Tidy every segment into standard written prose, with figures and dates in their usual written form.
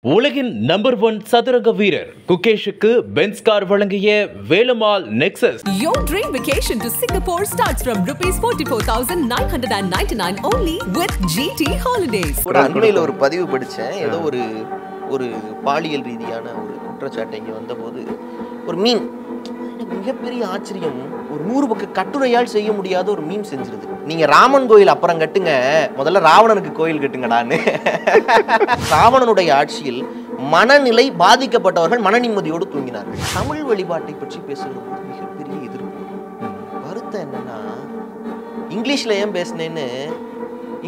உலகின் நம்பர் 1 சதுரங்க வீரர் குகேஷுக்கு பென்ஸ் கார் வழங்கிய Velammal nexus. Your dream vacation to Singapore starts from ₹44,999 only with GT Holidays. அண்மையில் ஒரு பதிவு படித்தேன். ஏதோ ஒரு பாலியல் ரீதியான ஒரு குற்றச்சாட்டு இங்கே வந்தபோது ஒரு மீன், மிகப்பெரிய ஆச்சரியம், ஒரு 100 பக்க கட்டுரையால் செய்ய முடியாத ஒரு மீன் செஞ்சிருது. நீங்க ராமன் கோயில் அப்புறம் கட்டுங்க, முதல்ல ராவணனுக்கு கோயில் கட்டுங்கடான்னு. ராவணனுடைய ஆட்சியில் மனநிலை பாதிக்கப்பட்டவர்கள் மன நிம்மதியோடு தூங்கினார்கள். தமிழ் வழிபாட்டை பற்றி பேசுகிற போது மிகப்பெரிய எதிர்ப்பு. வருத்தம் என்னன்னா, இங்கிலீஷ்ல ஏன் பேசினேன்னு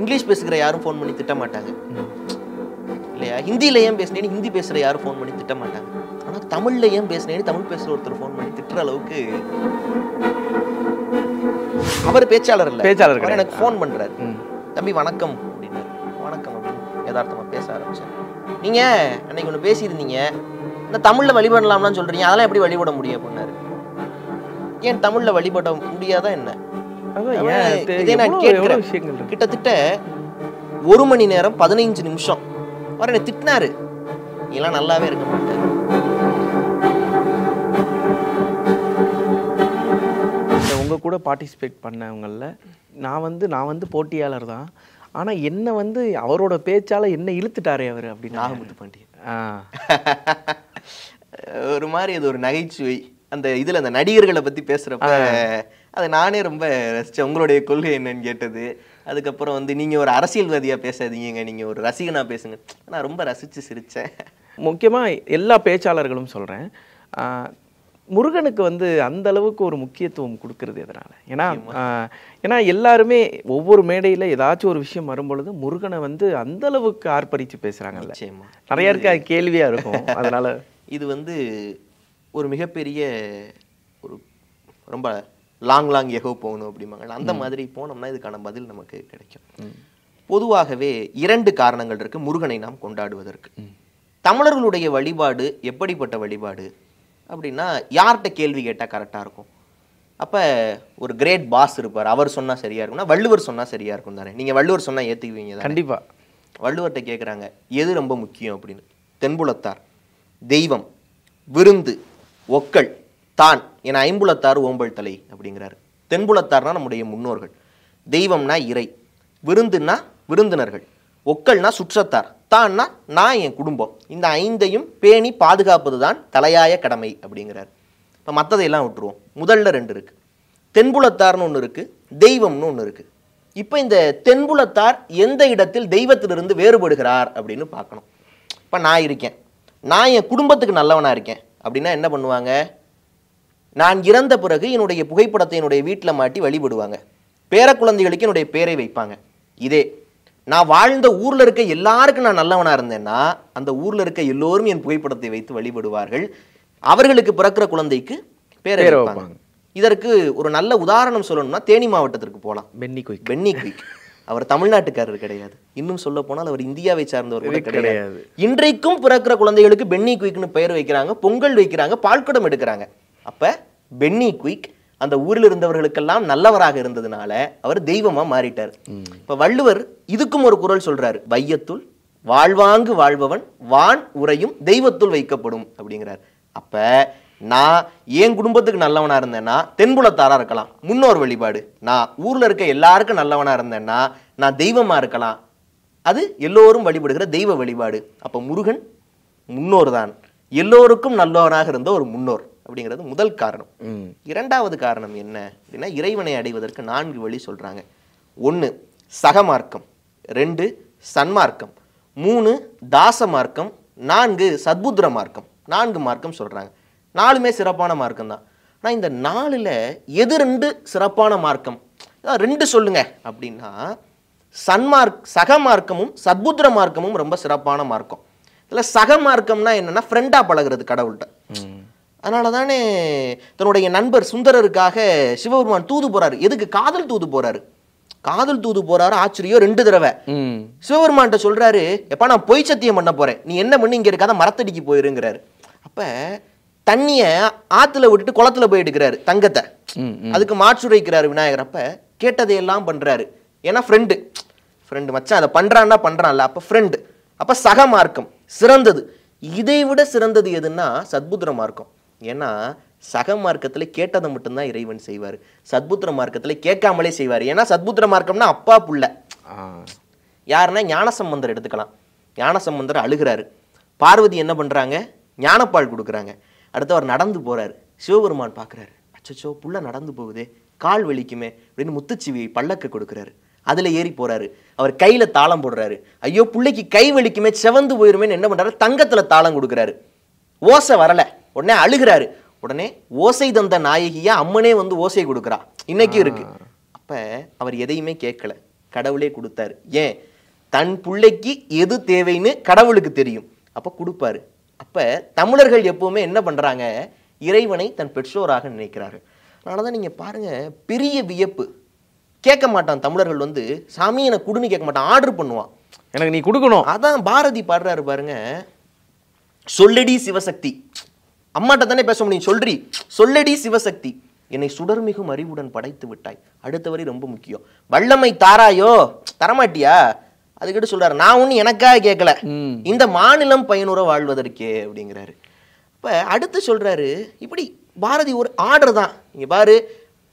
இங்கிலீஷ் பேசுகிற யாரும் ஃபோன் பண்ணி திட்ட மாட்டாங்க இல்லையா? ஹிந்தியில ஏன் பேசினேன்னு ஹிந்தி பேசுகிற யாரும் ஃபோன் பண்ணி திட்ட மாட்டாங்க. ஆனால் தமிழ்ல ஏன் பேசினேன்னு தமிழ் பேசுகிற ஒருத்தர் ஃபோன் பண்ணி திட்டுற அளவுக்கு அவர் பேச்சாளர் இல்லை, பேச்சாளர் எனக்கு ஃபோன் பண்றாரு. தம்பி வணக்கம் அப்படின்னாரு. வணக்கம் அப்படின்னு யதார்த்தமா பேச ஆரம்பிச்சேன். நீங்க அன்னைக்கு ஒன்று பேசியிருந்தீங்க, இந்த தமிழ்ல வழிபடலாம்னு சொல்றீங்க, அதெல்லாம் எப்படி வழிபட முடியும் அப்படின்னாரு. ஏன் தமிழ்ல வழிபட முடியாதா என்ன? இதே நான் கேட்கிறேன். கிட்டத்தட்ட 1 மணி நேரம் 15 நிமிஷம் வர என்னை திட்டினாரு. இதெல்லாம் நல்லாவே இருக்க மாட்டாரு. உங்க கூட பார்ட்டிசிபேட் பண்ணவங்கள நான் வந்து போட்டியாளர் தான். ஆனா என்ன அவரோட பேச்சால என்ன இழுத்துட்டாரே அவர் அப்படின்னு நாகமுத்து பாண்டியன் ஒரு மாதிரி அது ஒரு நகைச்சுவை. அந்த இதுல அந்த நடிகர்களை பத்தி பேசுறப்ப அதை நானே ரொம்ப ரசிச்சேன். உங்களுடைய கொள்கை என்னன்னு கேட்டது. அதுக்கப்புறம் நீங்க ஒரு அரசியல்வாதியா பேசாதீங்க, நீங்க ஒரு ரசிகனா பேசுங்க. நான் ரொம்ப ரசிச்சு சிரிச்சேன். முக்கியமா எல்லா பேச்சாளர்களும் சொல்றேன், முருகனுக்கு அந்த அளவுக்கு ஒரு முக்கியத்துவம் கொடுக்கறது எதனால? ஏன்னா எல்லாருமே ஒவ்வொரு மேடையில ஏதாச்சும் ஒரு விஷயம் வரும்பொழுது முருகனை அந்த அளவுக்கு ஆர்ப்பரிச்சு பேசுறாங்கல்ல. நிறைய இருக்கு, அது கேள்வியா இருக்கும். அதனால இது ஒரு மிகப்பெரிய ஒரு ரொம்ப லாங் எகோ போகணும் அப்படிம்பாங்க. அந்த மாதிரி போனோம்னா இதுக்கான பதில் நமக்கு கிடைக்கும். பொதுவாகவே 2 காரணங்கள் இருக்கு முருகனை நாம் கொண்டாடுவதற்கு. தமிழர்களுடைய வழிபாடு எப்படிப்பட்ட வழிபாடு அப்படின்னா, யார்கிட்ட கேள்வி கேட்டால் கரெக்டாக இருக்கும்? அப்போ ஒரு கிரேட் பாஸ் இருப்பார், அவர் சொன்னால் சரியாக இருக்கும்னா வள்ளுவர் சொன்னால் சரியாக இருக்கும் தானே? நீங்கள் வள்ளுவர் சொன்னால் ஏற்றுக்குவீங்க தான்? கண்டிப்பாக. வள்ளுவர்கிட்ட கேட்குறாங்க எது ரொம்ப முக்கியம் அப்படின்னு. தென்புலத்தார், தெய்வம், விருந்து, ஒக்கல், தான் என 5 ஓம்பல் தலை அப்படிங்கிறாரு. தென்புலத்தார்னா நம்முடைய முன்னோர்கள், தெய்வம்னா இறை, விருந்துன்னா விருந்தினர்கள், ஒக்கல்னா சுற்றத்தார், தான்னா நான் என் குடும்பம். இந்த 5ஐயும் பேணி பாதுகாப்பது தான் தலையாய கடமை அப்படிங்கிறார். இப்போ மற்றதையெல்லாம் விட்டுருவோம். முதல்ல 2 இருக்கு. தென்புலத்தார்னு ஒன்று இருக்கு, தெய்வம்னு ஒன்று இருக்கு. இப்போ இந்த தென்புலத்தார் எந்த இடத்தில் தெய்வத்திலிருந்து வேறுபடுகிறார் அப்படின்னு பார்க்கணும். இப்போ நான் இருக்கேன், நான் என் குடும்பத்துக்கு நல்லவனா இருக்கேன் அப்படின்னா என்ன பண்ணுவாங்க? நான் இறந்த பிறகு என்னுடைய புகைப்படத்தை என்னுடைய வீட்டில் மாட்டி வழிபடுவாங்க. பேர குழந்தைகளுக்கு என்னுடைய பேரை வைப்பாங்க. இதே நான் வாழ்ந்த ஊர்ல இருக்க எல்லாருக்கும் நான் நல்லவனா இருந்தேன்னா அந்த ஊர்ல இருக்க எல்லோரும் என் புகைப்படத்தை வைத்து வழிபடுவார்கள். அவர்களுக்கு பிறக்கிற குழந்தைக்கு பேரை வைப்பாங்க. இதற்கு ஒரு நல்ல உதாரணம் சொல்லணும்னா தேனி மாவட்டத்திற்கு போகலாம். பென்னி குயிக் அவர் தமிழ்நாட்டுக்காரர் கிடையாது. இன்னும் சொல்ல போனால் அவர் இந்தியாவை சார்ந்தவர் கூட கிடையாது. இன்றைக்கும் பிறக்கிற குழந்தைகளுக்கு பென்னி குயிக்னு பெயர் வைக்கிறாங்க, பொங்கல் வைக்கிறாங்க, பால்குடம் எடுக்கிறாங்க. அப்ப பென்னி குயிக் அந்த ஊரில் இருந்தவர்களுக்கெல்லாம் நல்லவராக இருந்ததுனால அவர் தெய்வமா மாறிட்டார். இப்ப வள்ளுவர் இதுக்கும் ஒரு குறள் சொல்றாரு, வையத்துள் வாழ்வாங்கு வாழ்பவன் வான் உரையும் தெய்வத்துள் வைக்கப்படும் அப்படிங்கிறார். அப்ப நான் என் குடும்பத்துக்கு நல்லவனா இருந்தேன்னா தென்புலத்தாரா இருக்கலாம், முன்னோர் வழிபாடு. நான் ஊர்ல இருக்க எல்லாருக்கும் நல்லவனா இருந்தேன்னா நான் தெய்வமா இருக்கலாம், அது எல்லோரும் வழிபடுகிற தெய்வ வழிபாடு. அப்ப முருகன் முன்னோர் தான், எல்லோருக்கும் நல்லவனாக இருந்த ஒரு முன்னோர் அப்படிங்கிறது முதல் காரணம். 2வது காரணம் என்ன அப்படின்னா, இறைவனை அடைவதற்கு 4 வழி சொல்றாங்க. 1 சகமார்க்கம், 2 சன்மார்க்கம், 3 தாச மார்க்கம், 4 சத்புத்திர மார்க்கம். 4 மார்க்கம் சொல்றாங்க. 4மே சிறப்பான மார்க்கம் தான். ஆனால் இந்த 4ல் எது 2 சிறப்பான மார்க்கம்? 2 சொல்லுங்க அப்படின்னா, சகமார்க்கமும் சத்புத்திர மார்க்கமும் ரொம்ப சிறப்பான மார்க்கம். இதில் சகமார்க்கம்னா என்னன்னா, ஃப்ரெண்டா பழகிறது கடவுள்கிட்ட. அதனால தானே தன்னுடைய நண்பர் சுந்தரருக்காக சிவபெருமான் தூது போறாரு. எதுக்கு? காதல் தூது போறாரு. காதல் தூது போறாரு, ஆச்சரியம் 2 தடவை. சிவபெருமான்கிட்ட சொல்றாரு, எப்ப நான் பொய் சத்தியம் பண்ண போறேன், நீ என்ன பண்ணி இங்க இருக்காத மரத்தடிக்கு போயிருங்கிறாரு. அப்ப தண்ணிய ஆத்துல விட்டுட்டு குளத்துல போய் எடுக்கிறாரு தங்கத்தை. அதுக்கு மாற்றுரைக்கிறாரு விநாயகர். அப்ப கேட்டதையெல்லாம் பண்றாரு. ஏன்னா ஃப்ரெண்டு மச்சான் அதை பண்றான்னா பண்றான்ல, அப்ப ஃப்ரெண்டு. அப்ப சக மார்க்கம். சிறந்தது. இதை விட சிறந்தது எதுன்னா சத்புத்திர மார்க்கம். ஏன்னா சக மார்க்கத்துல கேட்டதை மட்டும்தான் இறைவன் செய்வார், சத்புத்திர மார்க்கத்துல கேட்காமலே செய்வார். ஏன்னா சத்புத்திர மார்க்கம்னா அப்பா புள்ள. யாருன்னா ஞானசம்பந்தர் எடுத்துக்கலாம். ஞானசம்பந்தர் அழுகிறாரு, பார்வதி என்ன பண்றாங்க, ஞானப்பால் கொடுக்குறாங்க. அடுத்து அவர் நடந்து போறாரு, சிவபெருமான் பார்க்குறாரு, அச்சோ புள்ள நடந்து போகுதே, கால் வலிக்குமே அப்படின்னு முத்துச்சிவி பல்லக்க கொடுக்குறாரு. அதுல ஏறி போறாரு. அவர் கையில தாளம் போடுறாரு. ஐயோ பிள்ளைக்கு கை வலிக்குமே, செவந்து போயிருமேன்னு என்ன பண்றாரு, தங்கத்துல தாளம் கொடுக்குறாரு. ஓசை வரல, உடனே அழுகிறாரு. உடனே ஓசை தந்த நாயகியா அம்மனே வந்து ஓசை கொடுக்குறா, இன்னைக்கு இருக்கு. அப்ப அவர் எதையுமே கேட்கல, கடவுளே கொடுத்தாரு. ஏன், தன் பிள்ளைக்கு எது தேவைன்னு கடவுளுக்கு தெரியும், அப்ப கொடுப்பாரு. அப்ப தமிழர்கள் எப்பவுமே என்ன பண்றாங்க, இறைவனை தன் பெற்றோராக நினைக்கிறார்கள். அதனாலதான் நீங்க பாருங்க, பெரிய வியப்பு. கேட்க மாட்டான் தமிழர்கள் வந்து, சாமி எனக்கு குடுன்னு கேட்க மாட்டான், ஆர்டர் பண்ணுவான், எனக்கு நீ கொடுக்கணும். அதான் பாரதி பாடுறாரு பாருங்க, சொல்லடி சிவசக்தி. அம்மாட்ட தானே பேச முடியும், சொல்றி சொல்லடி சிவசக்தி, என்னை சுடர்மிகும் அறிவுடன் படைத்து விட்டாய். அடுத்த வரி ரொம்ப முக்கியம், வல்லமை தாராயோ, தரமாட்டியா, அதுக்கிட்ட சொல்றாரு, நான் ஒண்ணு எனக்காக கேட்கல, இந்த மாநிலம் பயனுற வாழ்வதற்கே அப்படிங்கிறாரு. இப்ப அடுத்து சொல்றாரு, இப்படி பாரதி ஒரு ஆர்டர் தான். இங்க பாரு,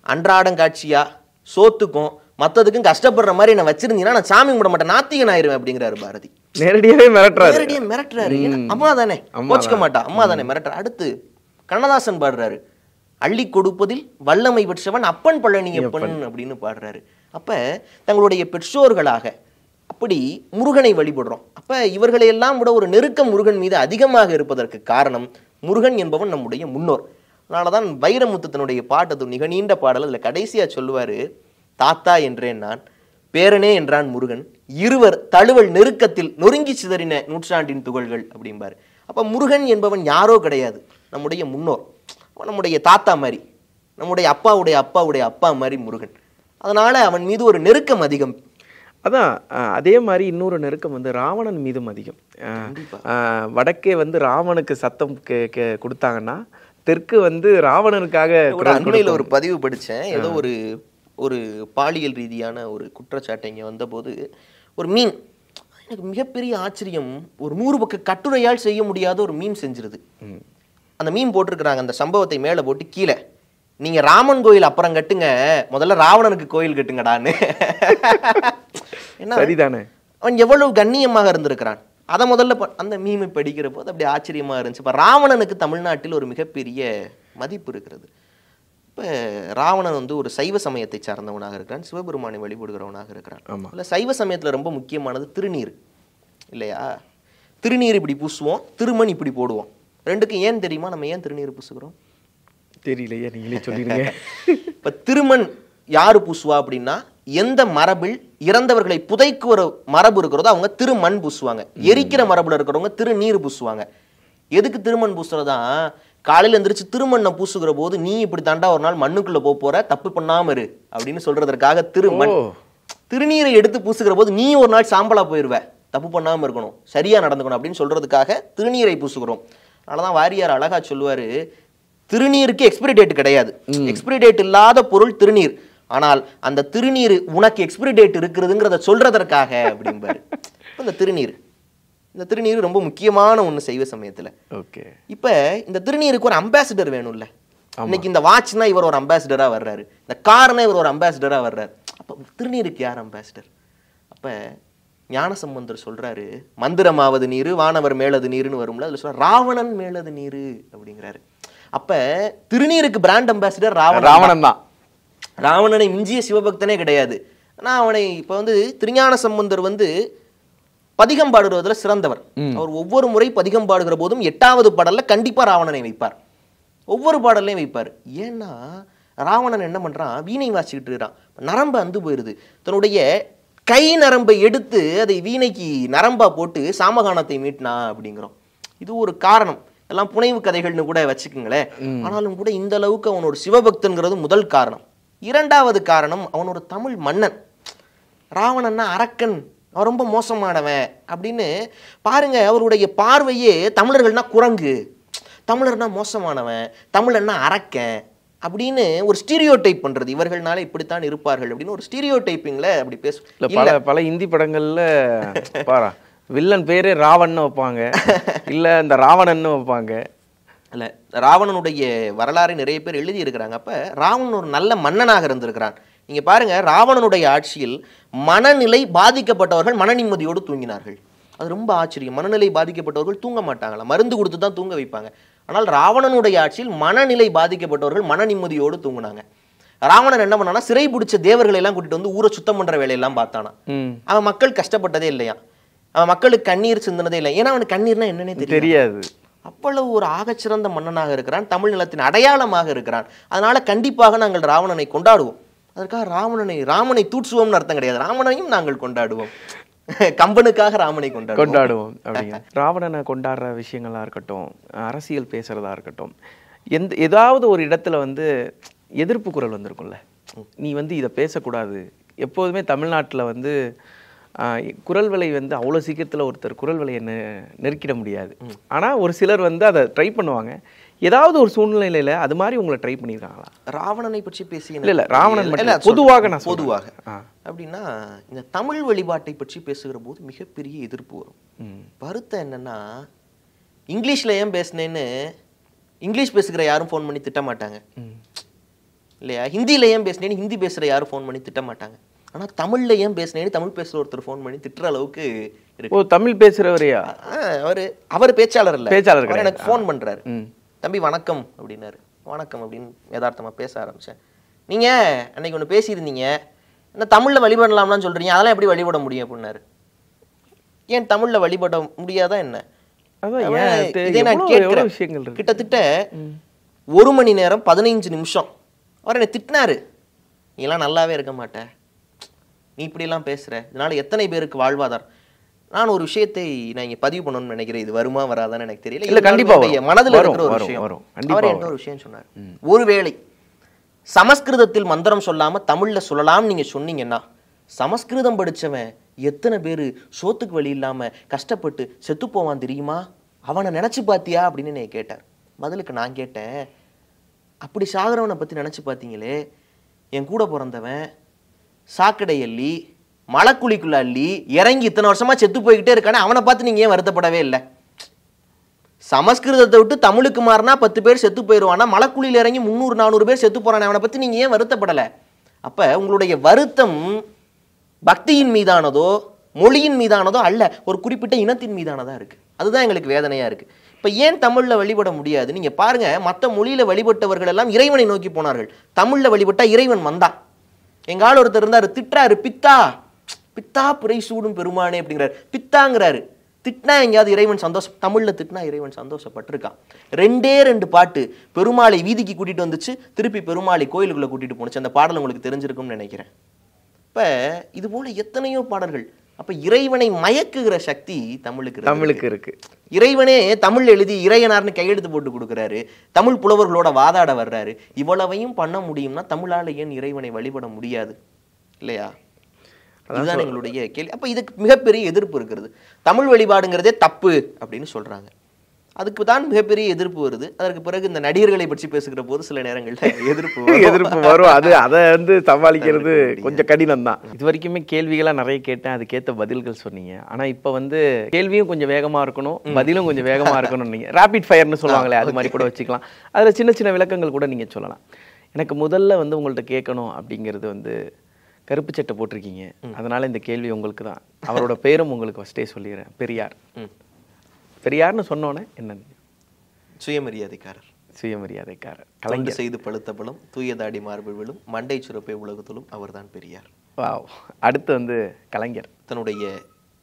அன்றாடம் காட்சியா சோத்துக்கும் மற்றதுக்கும் கஷ்டப்படுற மாதிரி என்ன வச்சிருந்தீங்கன்னா நான் சாமி கும்பிட மாட்டேன், நாத்திகன் ஆயிருவேன் அப்படிங்கிறாரு பாரதி. நேரடியாவே மிரட்டுறாரு. நேரடியா மிரட்டுறாரு. அம்மா தானே, கோச்சிக்க மாட்டா, அம்மா தானே மிரட்டுற. அடுத்து கண்ணதாசன் பாடுறாரு, அள்ளி கொடுப்பதில் வல்லமை பெற்றவன் அப்பன் பழனியப்பன் அப்படின்னு பாடுறாரு. அப்ப தங்களுடைய பெற்றோர்களாக அப்படி முருகனை வழிபடுறோம். அப்ப இவர்களை எல்லாம் விட ஒரு நெருக்கம் முருகன் மீது அதிகமாக இருப்பதற்கு காரணம், முருகன் என்பவன் நம்முடைய முன்னோர். அதனாலதான் வைரமுத்து தன்னுடைய பாட்டு மிக நீண்ட பாடல், அதுல கடைசியா சொல்லுவாரு, தாத்தா என்றேன் நான், பேரனே என்றான் முருகன், இருவர் தழுவல் நெருக்கத்தில் நொறுங்கி சிதறின நூற்றாண்டின் துகள்கள் அப்படிம்பாரு. அப்ப முருகன் என்பவன் யாரோ கிடையாது, நம்முடைய முன்னோர், நம்முடைய தாத்தா மாதிரி, நம்முடைய அப்பாவுடைய அப்பாவுடைய அப்பா மாதிரி முருகன். அதனால அவன் மீது ஒரு நெருக்கம் அதிகம். அதான் அதே மாதிரி இன்னொரு நெருக்கம் வந்து ராவணன் மீதும் அதிகம். வடக்கே வந்து ராவனுக்கு சத்தம் கொடுத்தாங்கன்னா, தெற்கு வந்து ராவணனுக்காக. அண்மையில் ஒரு பதிவு படித்தேன், ஏதோ ஒரு பாலியல் ரீதியான ஒரு குற்றச்சாட்டை இங்கே வந்தபோது ஒரு மீன், எனக்கு மிகப்பெரிய ஆச்சரியம், ஒரு 100 பக்க கட்டுரையால் செய்ய முடியாத ஒரு மீன் செஞ்சிருது. அந்த மீன் போட்டிருக்கிறாங்க, அந்த சம்பவத்தை மேலே போட்டு கீழே, நீங்க ராமன் கோயில் அப்புறம் கட்டுங்க, முதல்ல ராவணனுக்கு கோயில் கட்டுங்கடான்னு. சரிதானே, அவன் எவ்வளவு கண்ணியமாக இருந்திருக்கிறான், அதை முதல்ல அந்த மீமை படிக்கிற போது அப்படி ஆச்சரியமா இருந்துச்சு. இப்போ ராவணனுக்கு தமிழ்நாட்டில் ஒரு மிகப்பெரிய மதிப்பு இருக்கிறது. இப்போ ராவணன் வந்து ஒரு சைவ சமயத்தை சார்ந்தவனாக இருக்கிறான், சிவபெருமானை வழிபடுகிறவனாக இருக்கிறான். இல்லை, சைவ சமயத்தில் ரொம்ப முக்கியமானது திருநீர் இல்லையா? திருநீர் இப்படி பூசுவோம், திருமண் இப்படி போடுவோம். ரெண்டுக்கும் ஏன் தெரியுமா, நம்ம ஏன் திருநீர் பூசுகிறோம்? தெரியலையே, நீங்களே சொல்லிடுங்க. இப்போ திருமண் யாரு பூசுவா அப்படின்னா, எந்த மரபில் இறந்தவர்களை புதைக்குற மரபு இருக்கிறதோ அவங்க திருமண் பூசுவாங்க. எரிக்கிற மரபுல இருக்கிறவங்க திருநீர் பூசுவாங்க. எதுக்கு திருமண் பூசுறதா, காலையில் எந்திரிச்சு திருமண்ணை பூசுகிற போது, நீ இப்படி தாண்டா ஒரு நாள் மண்ணுக்குள்ள போற, தப்பு பண்ணாம இரு அப்படின்னு சொல்றதற்காக திருமண். திருநீரை எடுத்து பூசுகிற போது நீ ஒரு நாள் சாம்பலா போயிருவ, தப்பு பண்ணாம இருக்கணும், சரியா நடந்துக்கணும் அப்படின்னு சொல்றதுக்காக திருநீரை பூசுகிறோம். அதனாலதான் வாரியார் அழகா சொல்லுவாரு, திருநீருக்கு எக்ஸ்பிரி டேட் கிடையாது, எக்ஸ்பிரி டேட் இல்லாத பொருள் திருநீர், ஆனால் அந்த திருநீர் உனக்கு எக்ஸ்பிரி டேட் இருக்கிறதுங்கிறத சொல்றதற்காக அப்படிம்பாரு. இந்த திருநீர் ரொம்ப முக்கியமான ஒண்ணு சைவ சமயத்துல. ஓகே, இப்ப இந்த திருநீருக்கு ஒரு அம்பாசிடர் வேணும்ல. இன்னைக்கு இந்த வாட்ச்னா இவர் ஒரு அம்பாசிடரா வர்றாரு, இந்த கார்னா இவர் ஒரு அம்பாசிடரா வர்றாரு. அப்ப திருநீருக்கு யார் அம்பாசிடர்? அப்ப ஞானசம்பந்தர் சொல்றாரு, மந்திரமாவது நீரு வானவர் மேலது நீருன்னு வரும்ல, அதுல சொல்ற ராவணன் மேலது நீரு அப்படிங்கிறாரு. அப்ப திருநீருக்கு பிராண்ட் அம்பாசிடர் ராவணன் தான். ராவணனை மிஞ்சிய சிவபக்தனே கிடையாது. ஆனா அவனை இப்ப வந்து திருஞான சம்பந்தர் வந்து பதிகம் பாடுறதுல சிறந்தவர். அவர் ஒவ்வொரு முறை பதிகம் பாடுகிற போதும் 8வது பாடல்ல கண்டிப்பா ராவணனை வைப்பார், ஒவ்வொரு பாடல்லையும் வைப்பார். ஏன்னா ராவணன் என்ன பண்றான், வீணை வாசிக்கிட்டு இருக்கிறான், நரம்பு அந்து போயிருது, தன்னுடைய கை நரம்பை எடுத்து அதை வீணைக்கு நரம்பா போட்டு சாமகானத்தை மீட்டினா அப்படிங்கிறோம். இது ஒரு காரணம். எல்லாம் புனைவு கதைகள்னு கூட வச்சுக்கோங்களேன். ஆனாலும் கூட இந்த அளவுக்கு அவன் ஒரு சிவபக்தன்கிறது முதல் காரணம். 2வது காரணம், அவன் ஒரு தமிழ் மன்னன். ராவணன்னா அரக்கன், அவன் ரொம்ப மோசமானவன் அப்படின்னு பாருங்க. அவருடைய பார்வையே தமிழர்கள்னா குரங்கு, தமிழர்னா மோசமானவன், தமிழன்னா அரக்கன் அப்படின்னு ஒரு ஸ்டீரியோ டைப் பண்றது. இவர்கள்னால இப்படித்தான் இருப்பார்கள் அப்படின்னு ஒரு ஸ்டீரியோ டைப்பிங்ல அப்படி பேச. பல இந்தி படங்கள்ல பாரா வில்லன் பேரு ராவணன்னு வைப்பாங்க, இல்ல இந்த ராவணன்னு வைப்பாங்க. இல்லை, ராவணனுடைய வரலாறு நிறைய பேர் எழுதி இருக்கிறாங்க. அப்போ ராவணன் ஒரு நல்ல மன்னனாக இருந்திருக்கிறான். நீங்க பாருங்க, ராவணனுடைய ஆட்சியில் மனநிலை பாதிக்கப்பட்டவர்கள் மன நிம்மதியோடு தூங்கினார்கள். அது ரொம்ப ஆச்சரியம். மனநிலை பாதிக்கப்பட்டவர்கள் தூங்க மாட்டாங்களா, மருந்து கொடுத்து தான் தூங்க வைப்பாங்க. ஆனால் ராவணனுடைய ஆட்சியில் மனநிலை பாதிக்கப்பட்டவர்கள் மன நிம்மதியோடு தூங்கினாங்க. ராவணன் என்ன பண்ணானா, சிறை பிடிச்ச தேவர்களை எல்லாம் கூட்டிட்டு வந்து ஊரை சுத்தம் பண்ற வேலையெல்லாம் பார்த்தானா. அவன் மக்கள் கஷ்டப்பட்டதே இல்லையா, அவன் மக்களுக்கு கண்ணீர் சிந்தினதே இல்லை. ஏன்னா அவனுக்கு கண்ணீர்னா என்னன்னே தெரியாது. அவ்வளவு ஒரு ஆகச்சிறந்த மன்னனாக இருக்கிறான், தமிழ் நிலத்தின் அடையாளமாக இருக்கிறான். அதனால கண்டிப்பாக நாங்கள் ராவணனை கொண்டாடுவோம். அதற்காக ராமனை தூட்சுவோம்னு அர்த்தம் கிடையாது, ராவணனையும் நாங்கள் கொண்டாடுவோம். கம்பனுக்காக ராமனை கொண்டாடுவோம் அப்படிங்க. ராவணனை கொண்டாடுற விஷயங்களா இருக்கட்டும், அரசியல் பேசுறதா இருக்கட்டும், ஏதாவது ஒரு இடத்துல வந்து எதிர்ப்பு குரல் வந்திருக்கும்ல, நீ வந்து இதை பேசக்கூடாது. எப்போதுமே தமிழ்நாட்டில் வந்து குரல் விலை வந்து அவ்வளோ சீக்கிரத்தில் ஒருத்தர் குரல் விலையை நெருக்கிட முடியாது. ஆனால் ஒரு சிலர் வந்து அதை ட்ரை பண்ணுவாங்க. ஏதாவது ஒரு சூழ்நிலையில அது மாதிரி உங்களை ட்ரை பண்ணியிருக்காங்களா? ராவணனை பற்றி பேசிய இல்லை ராவணன் பொதுவாக நான் பொதுவாக அப்படின்னா, இந்த தமிழ் வழிபாட்டை பற்றி பேசுகிற போது மிகப்பெரிய எதிர்ப்பு வரும். வருத்தம் என்னன்னா, இங்கிலீஷில் ஏன் பேசினேன்னு இங்கிலீஷ் பேசுகிற யாரும் ஃபோன் பண்ணி திட்ட மாட்டாங்க இல்லையா, ஹிந்தியில் ஏன் பேசினேன்னு ஹிந்தி பேசுகிற யாரும் ஃபோன் பண்ணி திட்ட மாட்டாங்க. ஆனால் தமிழில் ஏன் பேசினேன்னு தமிழ் பேசுகிற ஒருத்தர் ஃபோன் பண்ணி திட்டுற அளவுக்கு இருக்கு. தமிழ் பேசுகிறவரையா? அவர் பேச்சாளர் இல்லை, பேச்சாளர். எனக்கு ஃபோன் பண்ணுறாரு, தம்பி வணக்கம் அப்படின்னாரு. வணக்கம் அப்படின்னு யதார்த்தமாக பேச ஆரம்பித்தேன். நீங்கள் அன்னைக்கு ஒன்று பேசியிருந்தீங்க, என்ன தமிழில் வழிபடலாம்னு சொல்கிறீங்க, அதெல்லாம் எப்படி வழிபட முடியும் அப்படின்னாரு. ஏன் தமிழில் வழிபட முடியாதா என்ன? இதை நான் கேட்கிறேன். கிட்டத்தட்ட 1 மணி நேரம் 15 நிமிஷம் அவர் என்னை திட்டினாரு. நீ எல்லாம் நல்லாவே இருக்க மாட்டேன், நீ இப்படிலாம் பேசுற, இதனால எத்தனை பேருக்கு வாழ்வாதாரம். நான் ஒரு விஷயத்தை நான் இங்க பதிவு பண்ணணும்னு நினைக்கிறேன். இது வருமா வராதான்னு எனக்கு தெரியல. இல்ல கண்டிப்பா மனதில் இருக்கிற ஒரு விஷயம். அவர் என்ன ஒரு விஷயம் சொன்னார், ஒருவேளை சமஸ்கிருதத்தில் மந்திரம் சொல்லாம தமிழ்ல சொல்லலாம் நீங்க சொன்னீங்கன்னா, சமஸ்கிருதம் படிச்சவன் எத்தனை பேரு சோத்துக்கு வழி இல்லாம கஷ்டப்பட்டு செத்து போவான் தெரியுமா, அவனை நினைச்சு பாத்தியா அப்படின்னு என்னை கேட்டார். பதிலுக்கு நான் கேட்டேன், அப்படி சாகரவனை பத்தி நினைச்சு பார்த்தீங்களே, என் கூட பிறந்தவன் சாக்கடை அள்ளி மலைக்குழிக்குள்ள அள்ளி இறங்கி இத்தனை வருஷமா செத்து போய்கிட்டே இருக்கானே, அவனை பார்த்து நீங்க ஏன் வருத்தப்படவே இல்லை? சமஸ்கிருதத்தை விட்டு தமிழுக்கு மாறினா 10 பேர் செத்து போயிடுவானா, மலைக்குழியில் இறங்கி 300-400 பேர் செத்து போறானே, அவனை பத்தி நீங்க ஏன் வருத்தப்படலை? அப்ப உங்களுடைய வருத்தம் பக்தியின் மீதானதோ மொழியின் மீதானதோ அல்ல, ஒரு குறிப்பிட்ட இனத்தின் மீதானதா இருக்கு. அதுதான் எங்களுக்கு வேதனையா இருக்கு. இப்ப ஏன் தமிழ்ல வழிபட முடியாது? நீங்க பாருங்க, மற்ற மொழியில வழிபட்டவர்கள் எல்லாம் இறைவனை நோக்கி போனார்கள், தமிழ்ல வழிபட்டா இறைவன் வந்தான். எங்க ஆள் ஒருத்தர் இருந்தாரு, திட்டாரு, பித்தா பித்தா புரை சூடும் பெருமானே அப்படிங்கிறாரு. பித்தாங்கிறாரு. திட்டினா எங்கேயாவது இறைவன் சந்தோஷம், தமிழ்ல திட்டினா இறைவன் சந்தோஷப்பட்டிருக்கான். 2 பாட்டு பெருமாளை வீதிக்கு கூட்டிட்டு வந்துச்சு, திருப்பி பெருமாளை கோயிலுக்குள்ள கூட்டிட்டு போனுச்சு. அந்த பாடல் உங்களுக்கு தெரிஞ்சிருக்கும்னு நினைக்கிறேன். இப்ப இது போல எத்தனையோ பாடல்கள். அப்ப இறைவனை மயக்குகிற சக்தி தமிழுக்கு இருக்கு. இறைவனே தமிழ் எழுதி இறையனார்னு கையெழுத்து போட்டு கொடுக்குறாரு, தமிழ் புலவர்களோட வாதாட வர்றாரு. இவ்வளவையும் பண்ண முடியும்னா தமிழால ஏன் இறைவனை வழிபட முடியாது இல்லையா? இதுதான் எங்களுடைய கேள்வி. அப்ப இதுக்கு மிகப்பெரிய எதிர்ப்பு இருக்கிறது. தமிழ் வழிபாடுங்கிறதே தப்பு அப்படின்னு சொல்றாங்க. அதுக்கு தான் மிகப்பெரிய எதிர்ப்பு வருது. அதற்கு பிறகு இந்த நடிகர்களை பற்றி பேசுகிற போது சில நேரங்கள்ல எதிர்ப்பு வரும். அதை வந்து சமாளிக்கிறது கொஞ்சம் கடினம் தான். இது வரைக்குமே கேள்விகளாக நிறைய கேட்டேன், அதுக்கேற்ற பதில்கள் சொன்னீங்க. ஆனா இப்ப வந்து கேள்வியும் கொஞ்சம் வேகமா இருக்கணும், பதிலும் கொஞ்சம் வேகமா இருக்கணும். நீங்க ரேபிட் ஃபயர்னு சொல்லுவாங்களே, அது மாதிரி கூட வச்சுக்கலாம். அதுல சின்ன சின்ன விளக்கங்கள் கூட நீங்க சொல்லலாம். எனக்கு முதல்ல வந்து உங்கள்கிட்ட கேட்கணும் அப்படிங்கிறது வந்து, கருப்பு சட்டை போட்டிருக்கீங்க, அதனால இந்த கேள்வி உங்களுக்கு தான். அவரோட பேரும் உங்களுக்கு ஃபர்ஸ்டே சொல்லிடுறேன், பெரியார். பெரியார்னு சொன்னோன்னே என்ன? சுயமரியாதைக்காரர். சுயமரியாதைக்காரர். கலைஞர் செய்து பழுத்த பழம் தூயதாடி மார்பில் விழும் மண்டை சுரப்பை உலகத்திலும் அவர்தான் பெரியார். வாவ். அடுத்து வந்து கலைஞர். தன்னுடைய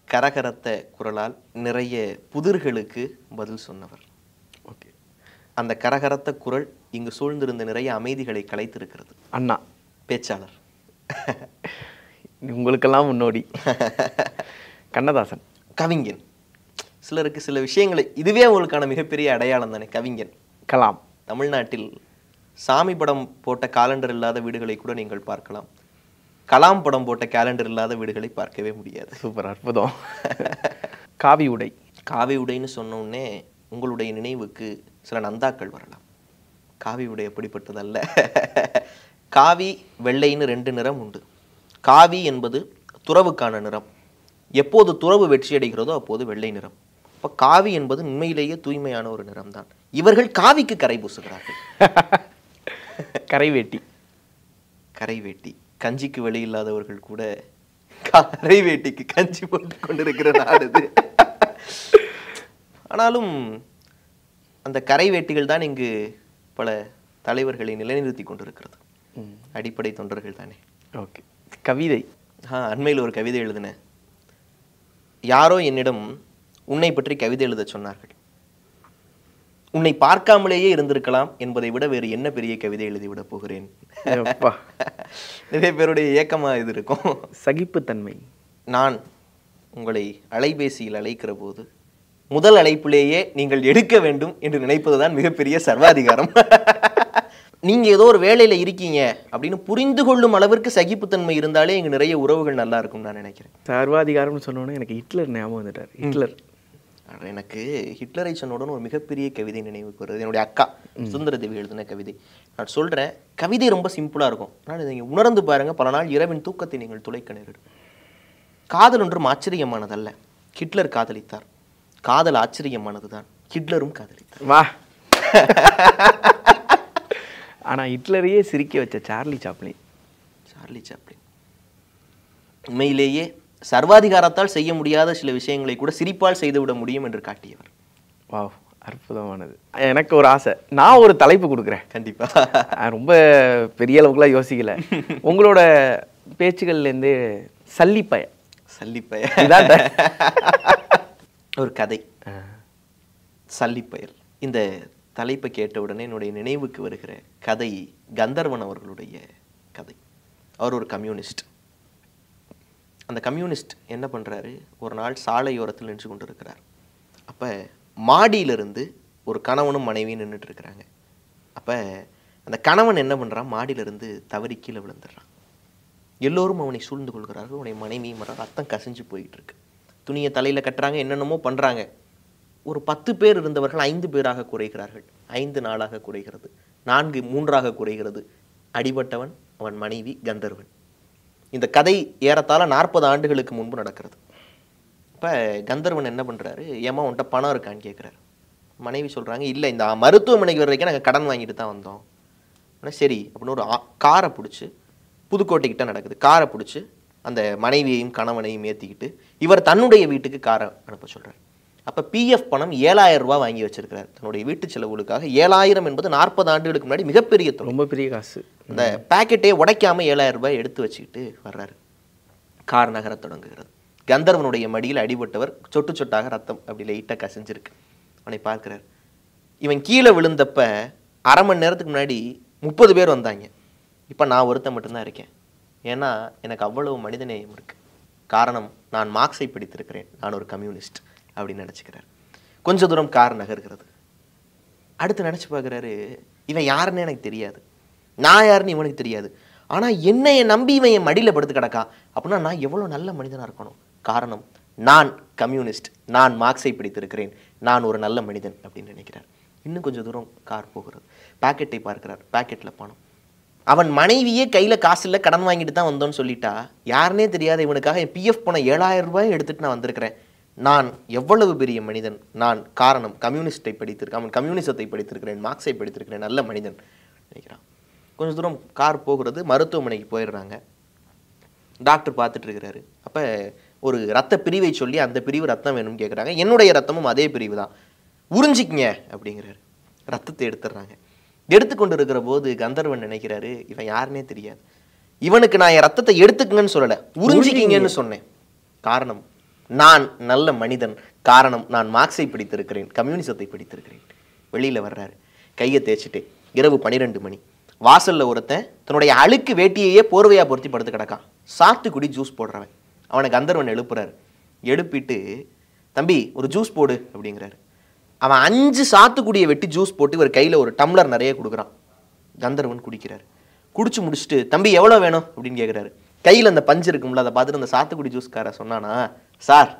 கரகரத்த குரலால் நிறைய புதிர்களுக்கு பதில் சொன்னவர். ஓகே. அந்த கரகரத்த குரல் இங்கு சூழ்ந்திருந்த நிறைய அமைதிகளை கலைத்திருக்கிறது. அண்ணா பேச்சாளர். உங்களுக்கெல்லாம் முன்னோடி. கண்ணதாசன். கவிஞன். சிலருக்கு சில விஷயங்களை, இதுவே உங்களுக்கான மிகப்பெரிய அடையாளம் தானே கவிஞன். கலாம். தமிழ்நாட்டில் சாமி படம் போட்ட காலண்டர் இல்லாத வீடுகளை கூட நீங்கள் பார்க்கலாம், கலாம் படம் போட்ட கேலண்டர் இல்லாத வீடுகளை பார்க்கவே முடியாது. சூப்பர், அற்புதம். காவி உடை. காவி உடைன்னு சொன்னோடனே உங்களுடைய நினைவுக்கு சில நந்தாக்கள் வரலாம். காவி உடை எப்படிப்பட்டதல்ல. காவி வெள்ளைன்னு 2 நிறம் உண்டு. காவி என்பது துறவுக்கான நிறம், எப்போது துறவு வெற்றி அடைகிறதோ அப்போது வெள்ளை நிறம். அப்ப காவி என்பது உண்மையிலேயே தூய்மையான ஒரு நிறம் தான். இவர்கள் காவிக்கு கரை பூசுகிறார்கள். கரைவேட்டி. கரைவேட்டி. கஞ்சிக்கு வெளி இல்லாதவர்கள் கூட கரைவேட்டிக்கு கஞ்சி போட்டு கொண்டிருக்கிற நாடு இது. ஆனாலும் அந்த கரைவேட்டிகள் தான் இங்கு பல தலைவர்களை நிலைநிறுத்தி கொண்டிருக்கிறது. அடிப்படை தொண்டர்கள் தானே. ஓகே. கவிதை. அண்மையில் ஒரு கவிதை எழுதினேன். யாரோ என்னிடம் உன்னை பற்றி கவிதை எழுத சொன்னார்கள். உன்னை பார்க்காமலேயே இருந்திருக்கலாம் என்பதை விட வேறு என்ன பெரிய கவிதை எழுதிவிட போகிறேன். நிறைய பேருடைய ஏக்கமா இது இருக்கும். சகிப்புத்தன்மை. நான் உங்களை அலைபேசியில் அழைக்கிற போது முதல் அழைப்பிலேயே நீங்கள் எடுக்க வேண்டும் என்று நினைப்பதுதான் மிகப்பெரிய சர்வாதிகாரம். நீங்க ஏதோ ஒரு வேலையில இருக்கீங்க அப்படின்னு புரிந்து கொள்ளும் அளவிற்கு சகிப்புத்தன்மை இருந்தாலே இங்க நிறைய உறவுகள் நல்லா இருக்கும் நான் நினைக்கிறேன். சர்வாதிகாரம்னு சொன்னோன்னே எனக்கு ஹிட்லர் ஞாபகம் வந்துட்டார். ஹிட்லர். எனக்கு ஹிட்லரை சொன்னவுடன் ஒரு மிகப்பெரிய கவிதை நினைவுக்கு வருது. என்னுடைய அக்கா சுந்தர தேவி எழுதின கவிதை. நான் சொல்றேன், கவிதை ரொம்ப சிம்பிளா இருக்கும். ஆனால் நீங்க உணர்ந்து பாருங்க, பல நாள் இரவின் தூக்கத்தை நீங்கள் துளைக்க நேரிடும். காதல் ஒன்றும் ஆச்சரியமானதல்ல. ஹிட்லர் காதலித்தார். காதல் ஆச்சரியமானதுதான். ஹிட்லரும் காதலித்தார். வா. ஆனா ஹிட்லரையே சிரிக்க வச்ச சார்லி சாப்ளின். சார்லி சாப்ளின் உண்மையிலேயே சர்வாதிகாரத்தால் செய்ய முடியாத சில விஷயங்களை கூட சிரிப்பால் செய்துவிட முடியும் என்று காட்டியவர். வாவ், அற்புதமானது. எனக்கு ஒரு ஆசை, நான் ஒரு தலைப்பு கொடுக்குறேன். கண்டிப்பா. ரொம்ப பெரிய அளவுக்குலாம் யோசிக்கல. உங்களோட பேச்சுகள்லேருந்து சல்லிப்பய. சல்லிப்பய ஒரு கதை. சல்லிப்பயல். இந்த தலைப்பை கேட்டவுடனே என்னுடைய நினைவுக்கு வருகிற கதை கந்தர்வன் அவர்களுடைய கதை. அவர் ஒரு கம்யூனிஸ்ட். அந்த கம்யூனிஸ்ட் என்ன பண்ணுறாரு, ஒரு நாள் சாலையோரத்தில் நின்று கொண்டு இருக்கிறார். அப்போ மாடியிலிருந்து ஒரு கணவனும் மனைவியும் நின்றுட்டு இருக்கிறாங்க. அப்போ அந்த கணவன் என்ன பண்ணுறான், மாடியிலிருந்து தவறி கீழே விழுந்துடுறான். எல்லோரும் அவனை சூழ்ந்து கொள்கிறார்கள். அவனுடைய மனைவியும் ரத்தம் கசிஞ்சு போயிட்டு இருக்கு. துணியை தலையில் கட்டுறாங்க, என்னென்னமோ பண்ணுறாங்க. ஒரு 10 பேர் இருந்தவர்கள் 5 பேராக குறைகிறார்கள். 5 நாளாக குறைகிறது, 4 3ஆக குறைகிறது. அடிபட்டவன் அவன் மனைவி கந்தர்வன். இந்த கதை ஏறத்தாழ 40 ஆண்டுகளுக்கு முன்பு நடக்கிறது. இப்போ கந்தர்வன் என்ன பண்ணுறாரு, ஏமா உன்ட்ட பணம் இருக்கான்னு கேட்குறாரு. மனைவி சொல்கிறாங்க, இல்லை, இந்த மருத்துவமனைக்கு வர்றதுக்கே நாங்கள் கடன் வாங்கிட்டு தான் வந்தோம். ஆனால் சரி அப்படின்னு ஒரு காரை பிடிச்சி, புதுக்கோட்டைக்கிட்ட நடக்குது, காரை பிடிச்சி அந்த மனைவியையும் கணவனையும் ஏற்றிக்கிட்டு இவர் தன்னுடைய வீட்டுக்கு காரை அனுப்ப சொல்கிறார். அப்போ பிஎஃப் பணம் 7000 ரூபா வாங்கி வச்சிருக்கிறார் தன்னுடைய வீட்டு செலவுகளுக்காக. 7000 என்பது 40 ஆண்டுகளுக்கு முன்னாடி மிகப்பெரிய தொகை, ரொம்ப பெரிய காசு. அந்த பேக்கெட்டே உடைக்காம 7000 ரூபாய் எடுத்து வச்சுக்கிட்டு வர்றாரு. கார் நகர தொடங்குகிறது. கந்தர்வனுடைய மடியில் அடிபட்டவர் சொட்டு சொட்டாக ரத்தம் அப்படி லைட்டாக கசிஞ்சிருக்கு. அவனை பார்க்கிறார். இவன் கீழே விழுந்தப்ப அரை மணி நேரத்துக்கு முன்னாடி 30 பேர் வந்தாங்க. இப்போ நான் ஒருத்தன் மட்டும்தான் இருக்கேன். ஏன்னா எனக்கு அவ்வளவு மனிதநேயம் இருக்கு. காரணம், நான் மார்க்ஸை படித்திருக்கிறேன், நான் ஒரு கம்யூனிஸ்ட் அப்படின்னு நினச்சிக்கிறார். கொஞ்ச தூரம் கார் நகர்கிறது. அடுத்து நினச்சி பார்க்குறாரு, இவன் யாருன்னு எனக்கு தெரியாது, நான் யாருன்னு இவனுக்கு தெரியாது. ஆனால் என்னைய நம்பி இவன் என் மடியில் படுத்து கிடக்கா அப்படின்னா நான் எவ்வளோ நல்ல மனிதனாக இருக்கணும். காரணம், நான் கம்யூனிஸ்ட், நான் மார்க்ஸை படித்திருக்கிறேன், நான் ஒரு நல்ல மனிதன் அப்படின்னு நினைக்கிறார். இன்னும் கொஞ்சம் தூரம் கார் போகிறது. பாக்கெட்டை பார்க்கிறார். பாக்கெட்டில் பணம். அவன் மனைவியே கையில் காசு இல்லை, கடன் வாங்கிட்டு தான் வந்தோன்னு சொல்லிட்டா, யாருன்னே தெரியாத இவனுக்காக என் பிஎஃப் பணம் 7000 ரூபாய் எடுத்துட்டு நான் வந்திருக்கிறேன். நான் எவ்வளவு பெரிய மனிதன். நான் காரணம், கம்யூனிஸ்டை படித்திருக்கேன், அவன் கம்யூனிசத்தை படித்திருக்கிறேன், மார்க்ஸை படித்திருக்கிறேன், நல்ல மனிதன் நினைக்கிறான். கொஞ்சம் தூரம் கார் போகிறது. மருத்துவமனைக்கு போயிடுறாங்க. டாக்டர் பார்த்துட்டு இருக்கிறாரு. அப்போ ஒரு ரத்த பிரிவை சொல்லி அந்த பிரிவு ரத்தம் வேணும்னு கேட்குறாங்க. என்னுடைய ரத்தமும் அதே பிரிவு தான், உறிஞ்சிக்கிங்க அப்படிங்கிறாரு. ரத்தத்தை எடுத்துடுறாங்க. எடுத்துக்கொண்டு இருக்கிற போது கந்தர்வன் நினைக்கிறாரு, இவன் யாருன்னே தெரியாது, இவனுக்கு நான் என் ரத்தத்தை எடுத்துக்குங்கன்னு சொல்லலை, உறிஞ்சிக்கிங்கன்னு சொன்னேன். காரணம், நான் நல்ல மனிதன். காரணம், நான் மார்க்ஸை படித்திருக்கிறேன், கம்யூனிசத்தை படித்திருக்கிறேன். வெளியில் வர்றாரு, கையை தேய்ச்சிட்டு. இரவு 12 மணி. வாசலில் ஒருத்தன் தன்னுடைய அழுக்கு வேட்டியையே போர்வையாக பொருத்தி படுத்து கிடக்கான். சாத்துக்குடி ஜூஸ் போடுறவன். அவனை கந்தர்வன் எழுப்புறாரு. எழுப்பிட்டு, தம்பி ஒரு ஜூஸ் போடு அப்படிங்கிறாரு. அவன் 5 சாத்துக்குடியை வெட்டி ஜூஸ் போட்டு ஒரு கையில் ஒரு டம்ளர் நிறைய கொடுக்குறான். கந்தர்வன் குடிக்கிறார். குடிச்சு முடிச்சுட்டு, தம்பி எவ்வளோ வேணும் அப்படின்னு கேட்குறாரு. கையில் அந்த பஞ்சு இருக்கும்ல, அதை பார்த்துட்டு அந்த சாத்துக்குடி ஜூஸ்கார சொன்னானா, சார்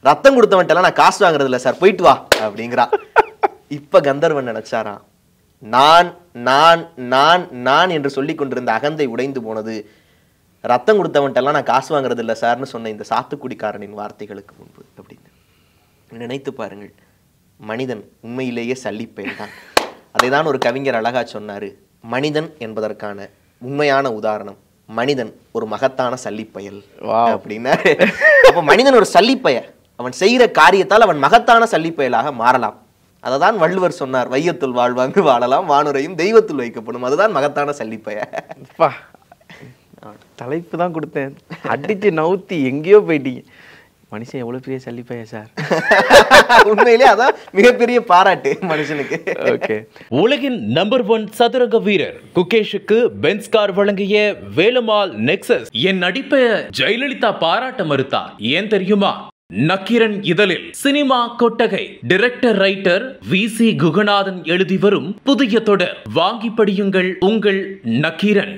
ரத்தம் கொடுத்தவன்ட்டெல்லாம் நான் காசு வாங்குறது இல்லை சார், போயிட்டு வா அப்படிங்கிறான். இப்போ கந்தர்வன் நினைச்சாராம், நான் நான் நான் நான் என்று சொல்லி கொண்டிருந்த அகந்தை உடைந்து போனது. ரத்தம் கொடுத்தவன்ட்டெல்லாம் நான் காசு வாங்குறது இல்லை சார்னு சொன்ன இந்த சாத்துக்குடிக்காரனின் வார்த்தைகளுக்கு முன்பு அப்படின்னு நினைத்து பாருங்கள். மனிதன் உண்மையிலேயே சல்லிப்பயல் தான். அதை தான் ஒரு கவிஞர் அழகா சொன்னாரு. மனிதன் என்பதற்கான உண்மையான உதாரணம் மனிதன் ஒரு மகத்தான சல்லிப்பயல் அப்படின்னாரு. அப்ப மனிதன் ஒரு சல்லிப்பய, அவன் செய்கிற காரியத்தால் அவன் மகத்தான சல்லிப்பயலாக மாறலாம். அதை தான் வள்ளுவர் சொன்னார், வையத்துள் வாழ்வாங்கு வாழலாம், வானுரையும் தெய்வத்துள் வைக்கப்படும். அதுதான் மகத்தான சல்லிப்பய. தலைப்பு தான் கொடுத்தேன், அடிச்சு நவுத்தி எங்கேயோ போயிட்டீங்க. மனுஷன் எவ்வளவு பெரிய சல்லிப்பைய சார். உண்மையிலே அதான் மிகப்பெரிய பாராட்டு மனுஷனுக்கு. ஓகே. உலகின் நம்பர் 1 சதுரங்க வீரர் குகேஷுக்கு பென்ஸ் கார் வழங்கிய வேலுமால் நெக்ஸஸ். என் நடிப்பை ஜெயலலிதா பாராட்ட மறுத்தார். ஏன் தெரியுமா? நக்கீரன் இதழில் சினிமா கொட்டகை டைரக்டர் ரைட்டர் VC குகநாதன் எழுதி வரும் புதிய தொடர். வாங்கி படியுங்கள் உங்கள் நக்கீரன்.